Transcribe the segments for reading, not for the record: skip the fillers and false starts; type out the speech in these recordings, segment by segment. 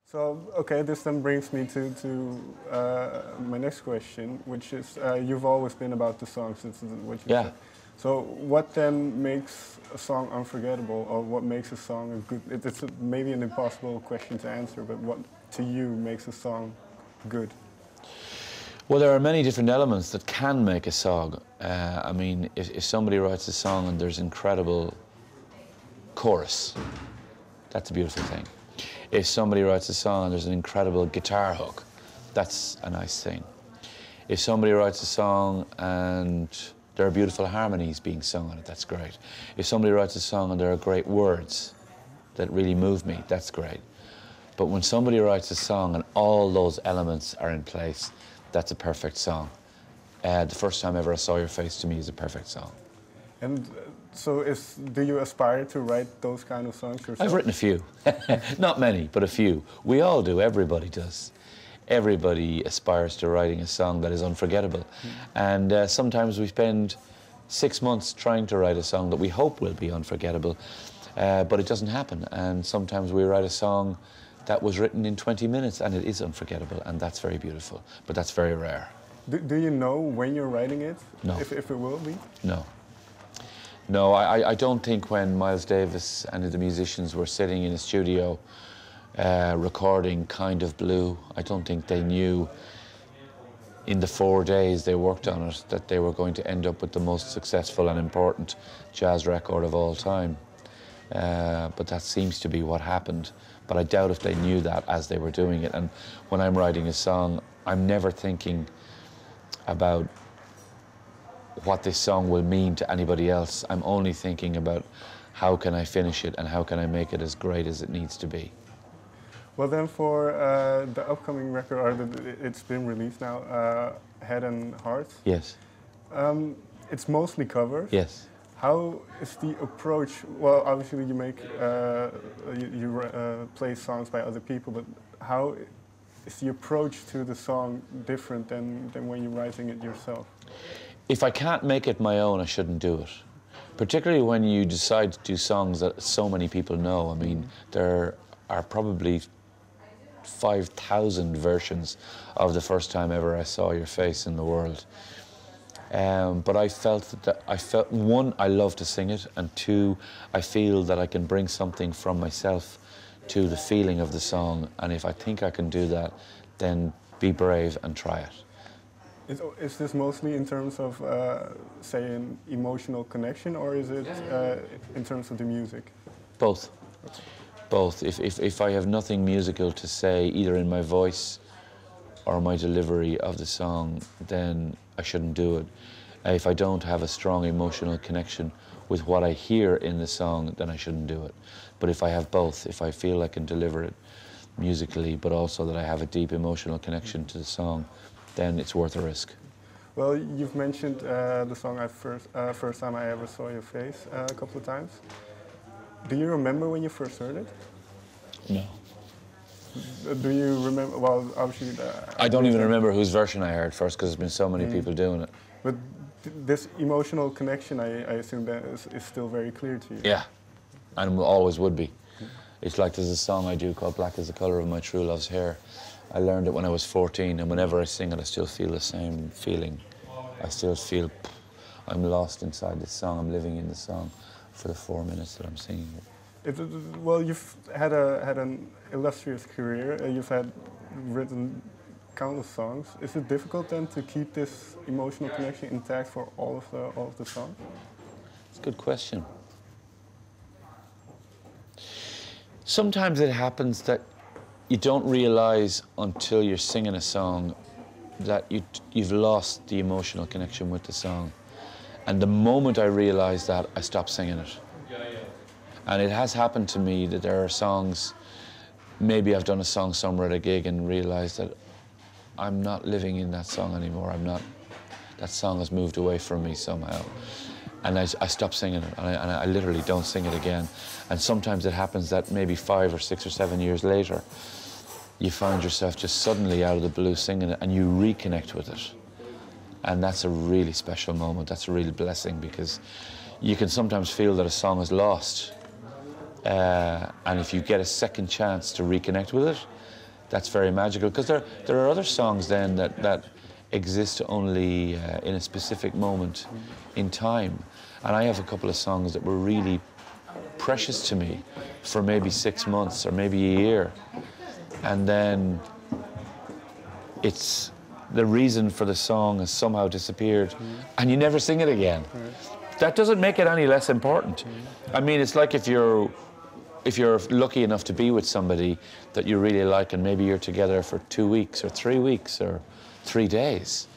So, okay, this then brings me to my next question, which is you've always been about the songs, it's what you said. So, what then makes a song unforgettable, or what makes a song a good? It's maybe an impossible question to answer, but what to you makes a song good? Well, there are many different elements that can make a song. I mean, if somebody writes a song and there's incredible chorus, that's a beautiful thing. If somebody writes a song and there's an incredible guitar hook, that's a nice thing. If somebody writes a song and there are beautiful harmonies being sung on it, that's great. If somebody writes a song and there are great words that really move me, that's great. But when somebody writes a song and all those elements are in place, that's a perfect song. The First Time Ever I Saw Your Face to me is a perfect song. And so do you aspire to write those kind of songs yourself? I've written a few. Not many, but a few. We all do, everybody does. Everybody aspires to writing a song that is unforgettable. And sometimes we spend 6 months trying to write a song that we hope will be unforgettable, but it doesn't happen. And sometimes we write a song that was written in 20 minutes and it is unforgettable, and that's very beautiful, but that's very rare. Do you know when you're writing it? No. If it will be? No. No, I don't think when Miles Davis and the musicians were sitting in a studio recording Kind of Blue, I don't think they knew in the 4 days they worked on it that they were going to end up with the most successful and important jazz record of all time. But that seems to be what happened. But I doubt if they knew that as they were doing it. And when I'm writing a song, I'm never thinking about what this song will mean to anybody else. I'm only thinking about how can I finish it and how can I make it as great as it needs to be. Well then, for the upcoming record, or it's been released now, Head and Heart. Yes. It's mostly covers. Yes. How is the approach? Well, obviously you make you play songs by other people, but how is the approach to the song different than when you're writing it yourself? If I can't make it my own, I shouldn't do it. Particularly when you decide to do songs that so many people know. I mean, there are probably 5,000 versions of The First Time Ever I Saw Your Face in the world. But I felt one, I love to sing it, and two, I feel that I can bring something from myself to the feeling of the song, and if I think I can do that, then be brave and try it. Is this mostly in terms of, say, an emotional connection, or is it in terms of the music? Both. Okay. Both. If I have nothing musical to say, either in my voice or my delivery of the song, then I shouldn't do it. If I don't have a strong emotional connection with what I hear in the song, then I shouldn't do it. But if I have both, if I feel I can deliver it musically, but also that I have a deep emotional connection to the song, then it's worth a risk. Well, you've mentioned the song First Time I Ever Saw Your Face a couple of times. Do you remember when you first heard it? No. Do you remember? Well, obviously. I don't even remember whose version I heard first, because there's been so many people doing it. But this emotional connection, I assume that is still very clear to you. Yeah, and always would be. It's like there's a song I do called Black is the Colour of My True Love's Hair. I learned it when I was 14, and whenever I sing it, I still feel the same feeling. I still feel I'm lost inside this song. I'm living in the song for the 4 minutes that I'm singing it. Well, you've had an illustrious career. You've written countless songs. Is it difficult then to keep this emotional connection intact for all of the songs? It's a good question. Sometimes it happens that you don't realize until you're singing a song that you've lost the emotional connection with the song. And the moment I realize that, I stop singing it. And it has happened to me that there are songs, maybe I've done a song somewhere at a gig and realized that I'm not living in that song anymore. That song has moved away from me somehow. And I stop singing it, and I literally don't sing it again. And sometimes it happens that maybe 5 or 6 or 7 years later, you find yourself just suddenly out of the blue singing it, and you reconnect with it. And that's a really special moment. That's a real blessing, because you can sometimes feel that a song is lost. And if you get a second chance to reconnect with it, that's very magical. Because there are other songs then that exist only in a specific moment in time. And I have a couple of songs that were really precious to me for maybe 6 months or maybe a year. And then it's the reason for the song has somehow disappeared and you never sing it again. That doesn't make it any less important. I mean, it's like if you're lucky enough to be with somebody that you really like and maybe you're together for 2 weeks or 3 weeks or 3 days,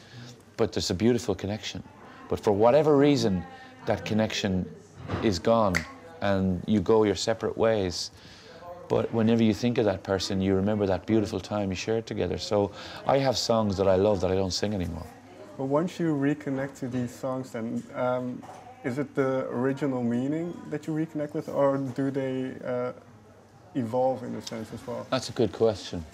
but there's a beautiful connection. But for whatever reason, that connection is gone and you go your separate ways. But whenever you think of that person, you remember that beautiful time you shared together. So I have songs that I love that I don't sing anymore. But once you reconnect to these songs, then is it the original meaning that you reconnect with, or do they evolve in a sense as well? That's a good question.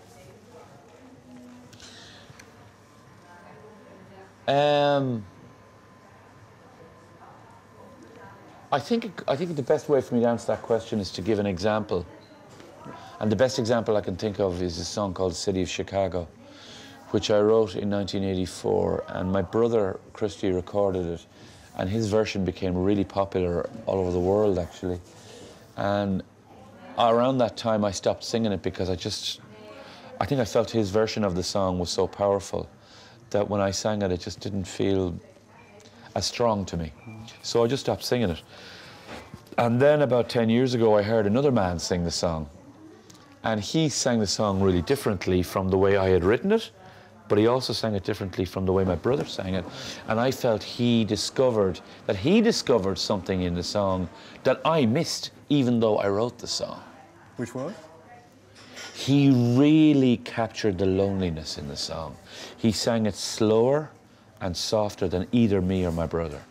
I think the best way for me to answer that question is to give an example. And the best example I can think of is a song called City of Chicago, which I wrote in 1984, and my brother Christy recorded it, and his version became really popular all over the world, actually. And around that time I stopped singing it because I think I felt his version of the song was so powerful that when I sang it, it just didn't feel as strong to me. So I just stopped singing it. And then about 10 years ago, I heard another man sing the song. And he sang the song really differently from the way I had written it, but he also sang it differently from the way my brother sang it. And I felt he discovered something in the song that I missed, even though I wrote the song. Which was? He really captured the loneliness in the song. He sang it slower and softer than either me or my brother.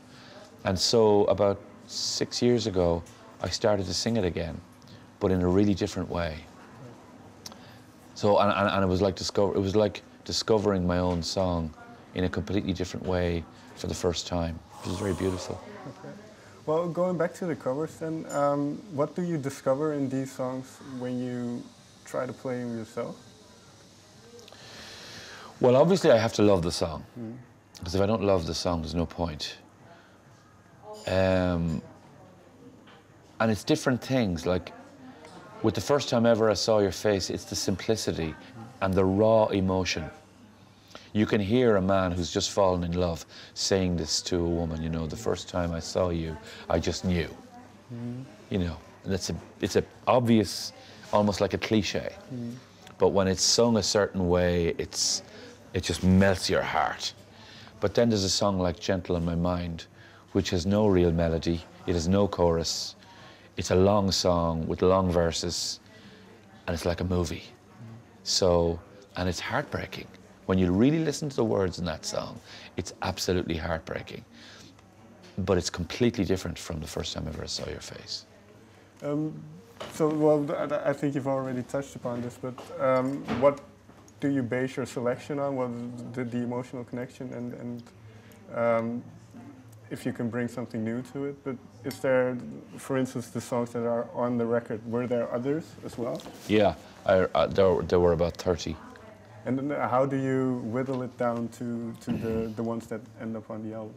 And so about 6 years ago, I started to sing it again, but in a really different way. So, and it was like discovering my own song in a completely different way for the first time, which is very beautiful. Okay. Well, going back to the covers then, what do you discover in these songs when you try to play them yourself? Well, obviously I have to love the song, because if I don't love the song, there's no point. And it's different things, like with The First Time Ever I Saw Your Face, it's the simplicity and the raw emotion. You can hear a man who's just fallen in love saying this to a woman, you know, the first time I saw you, I just knew. You know, and it's a obvious, almost like a cliche. But when it's sung a certain way, it just melts your heart. But then there's a song like Gentle on My Mind, which has no real melody, it has no chorus. It's a long song with long verses, and it's like a movie. So, and it's heartbreaking. When you really listen to the words in that song, it's absolutely heartbreaking. But it's completely different from The First Time Ever I Saw Your Face. Well, I think you've already touched upon this, but what do you base your selection on? What is the emotional connection and if you can bring something new to it? But is there, for instance, the songs that are on the record, were there others as well? Yeah, there were about 30. And then how do you whittle it down to the ones that end up on the album?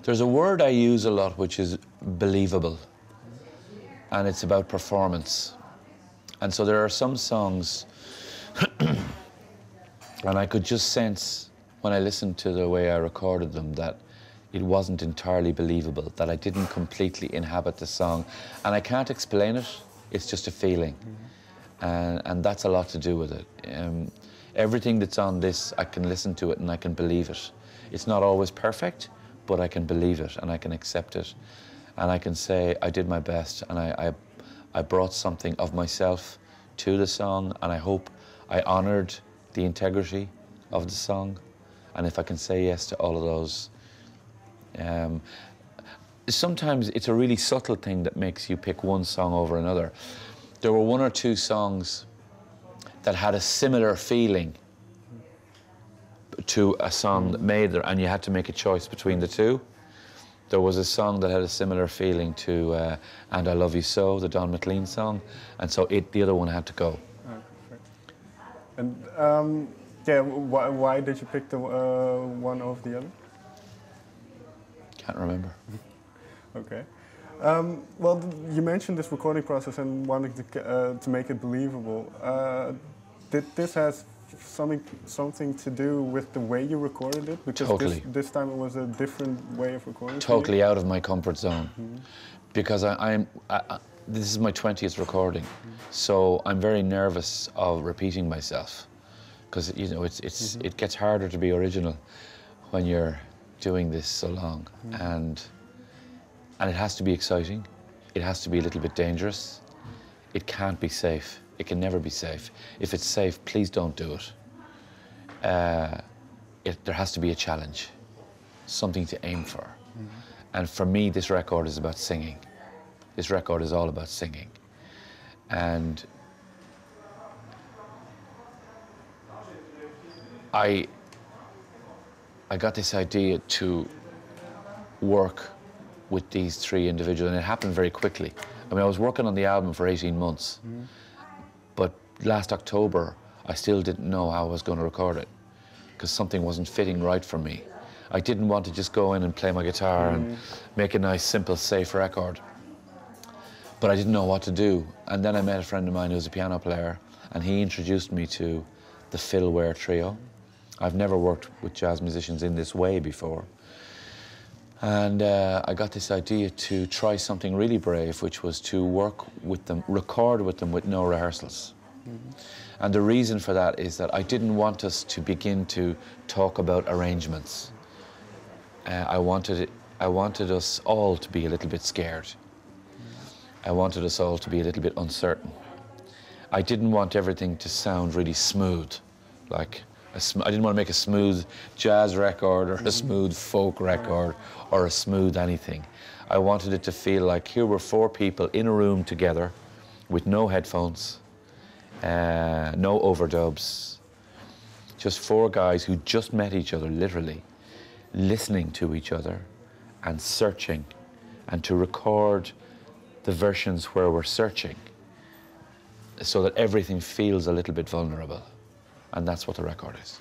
There's a word I use a lot, which is believable. And it's about performance. And so there are some songs, and I could just sense when I listened to the way I recorded them that it wasn't entirely believable, that I didn't completely inhabit the song. And I can't explain it, it's just a feeling. And that's a lot to do with it. Everything that's on this, I can listen to it and I can believe it. It's not always perfect, but I can believe it and I can accept it. And I can say I did my best and I brought something of myself to the song, and I hope I honored the integrity of the song. And if I can say yes to all of those, sometimes it's a really subtle thing that makes you pick one song over another. There were 1 or 2 songs that had a similar feeling to a song that made there, and you had to make a choice between the two. There was a song that had a similar feeling to And I Love You So, the Don McLean song, and so the other one had to go. And yeah, why did you pick the one over the other? Can't remember. Okay. Well, you mentioned this recording process and wanting to make it believable. Did this have something to do with the way you recorded it? Because totally. this time it was a different way of recording. Totally out of my comfort zone, because this is my 20th recording, so I'm very nervous of repeating myself, because you know it gets harder to be original when you're doing this so long, and it has to be exciting, it has to be a little bit dangerous, it can't be safe, it can never be safe. If it's safe, please don't do it. There has to be a challenge, something to aim for. And for me, this record is about singing. This record is all about singing. And I got this idea to work with these three individuals, and it happened very quickly. I mean, I was working on the album for 18 months, but last October, I still didn't know how I was going to record it, because something wasn't fitting right for me. I didn't want to just go in and play my guitar and make a nice, simple, safe record. But I didn't know what to do. And then I met a friend of mine who was a piano player, and he introduced me to the Phil Ware Trio. I've never worked with jazz musicians in this way before. And I got this idea to try something really brave, which was to work with them, record with them with no rehearsals. And the reason for that is that I didn't want us to begin to talk about arrangements. I wanted us all to be a little bit scared. I wanted us all to be a little bit uncertain. I didn't want everything to sound really smooth, like I didn't want to make a smooth jazz record or a smooth folk record or a smooth anything. I wanted it to feel like here were four people in a room together with no headphones, no overdubs, just four guys who just met each other, literally, listening to each other and searching, and to record the versions where we're searching so that everything feels a little bit vulnerable. And that's what the record is.